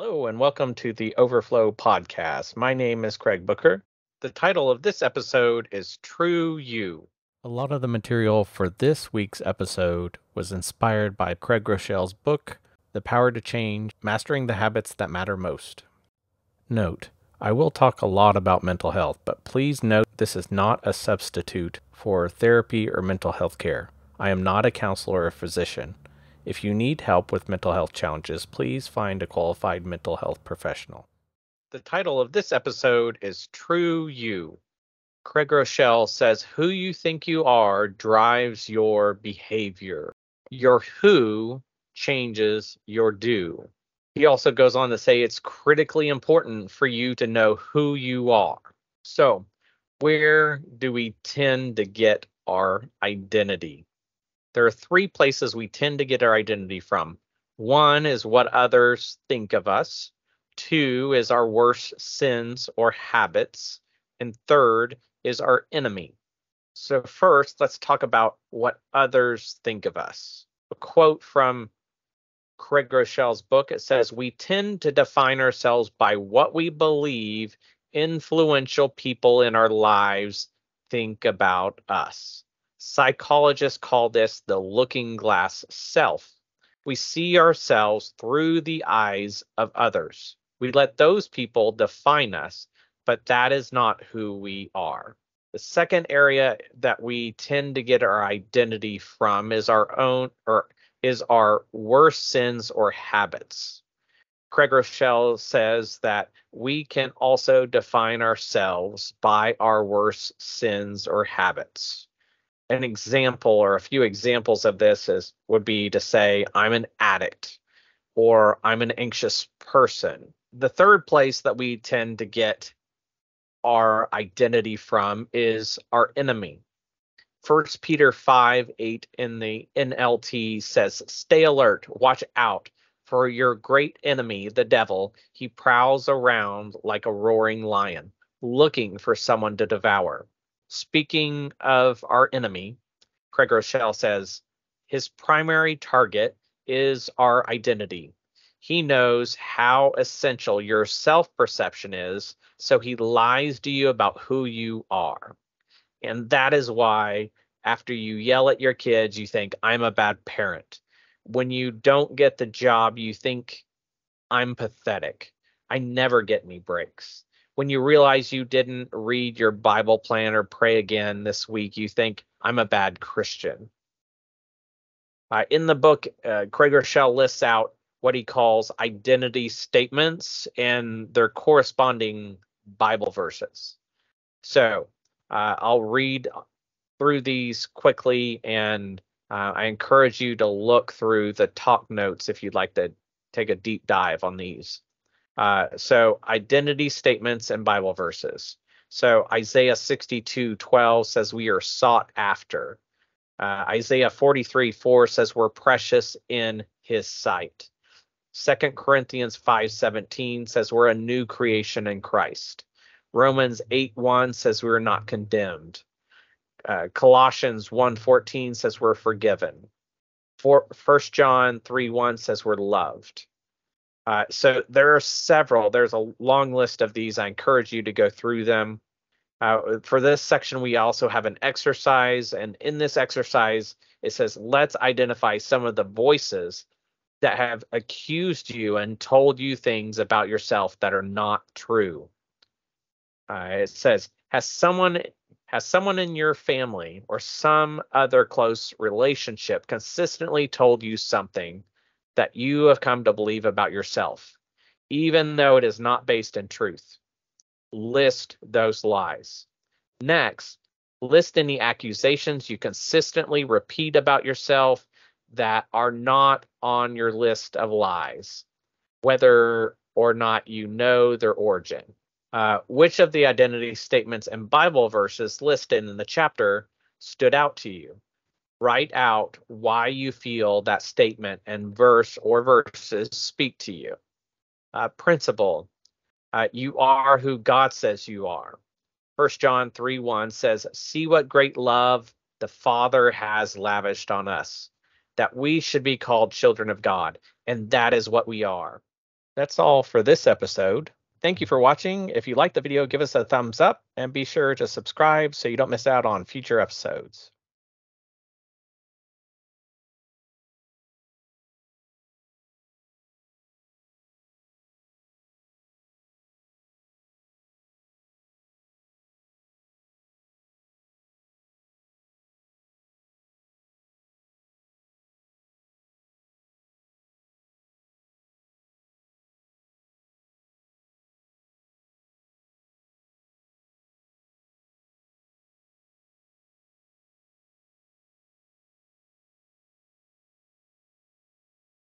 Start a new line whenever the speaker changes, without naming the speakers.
Hello, and welcome to the Overflow podcast. My name is Craig Booker. The title of this episode is True You. A lot of the material for this week's episode was inspired by Craig Groeschel's book, The Power to Change, Mastering the Habits That Matter Most. Note, I will talk a lot about mental health, but please note this is not a substitute for therapy or mental health care. I am not a counselor or physician. If you need help with mental health challenges, please find a qualified mental health professional. The title of this episode is True You. Craig Groeschel says who you think you are drives your behavior. Your who changes your do. He also goes on to say it's critically important for you to know who you are. So, where do we tend to get our identity? There are three places we tend to get our identity from. One is what others think of us. Two is our worst sins or habits. And third is our enemy. So first, let's talk about what others think of us. A quote from Craig Groeschel's book, it says, "We tend to define ourselves by what we believe influential people in our lives think about us." Psychologists call this the looking glass self. We see ourselves through the eyes of others. We let those people define us, but that is not who we are. The second area that we tend to get our identity from is our worst sins or habits. Craig Groeschel says that we can also define ourselves by our worst sins or habits. An example or a few examples of this would be to say, I'm an addict or I'm an anxious person. The third place that we tend to get our identity from is our enemy. 1 Peter 5:8 in the NLT says, "Stay alert, watch out, for your great enemy, the devil, he prowls around like a roaring lion, looking for someone to devour." Speaking of our enemy, Craig Groeschel says, his primary target is our identity. He knows how essential your self-perception is, so he lies to you about who you are. And that is why after you yell at your kids, you think, I'm a bad parent. When you don't get the job, you think, I'm pathetic. I never get any breaks. When you realize you didn't read your Bible plan or pray again this week, you think, I'm a bad Christian. In the book, Craig Groeschel lists out what he calls identity statements and their corresponding Bible verses. So I'll read through these quickly, and I encourage you to look through the talk notes if you'd like to take a deep dive on these. So identity statements and Bible verses. So Isaiah 62:12 says we are sought after. Isaiah 43:4 says we're precious in his sight. 2 Corinthians 5:17 says we're a new creation in Christ. Romans 8:1 says we're not condemned. Colossians 1:14 says we're forgiven. 1 John 3:1 says we're loved. So there are several. There's a long list of these. I encourage you to go through them. For this section, we also have an exercise. And in this exercise, it says, let's identify some of the voices that have accused you and told you things about yourself that are not true. It says, has someone in your family or some other close relationship consistently told you something that you have come to believe about yourself, even though it is not based in truth? List those lies. Next, list any accusations you consistently repeat about yourself that are not on your list of lies, whether or not you know their origin. Which of the identity statements and Bible verses listed in the chapter stood out to you? Write out why you feel that statement and verse or verses speak to you. Principle. You are who God says you are. 1 John 3:1 says, see what great love the Father has lavished on us, that we should be called children of God, and that is what we are. That's all for this episode. Thank you for watching. If you liked the video, give us a thumbs up and be sure to subscribe so you don't miss out on future episodes.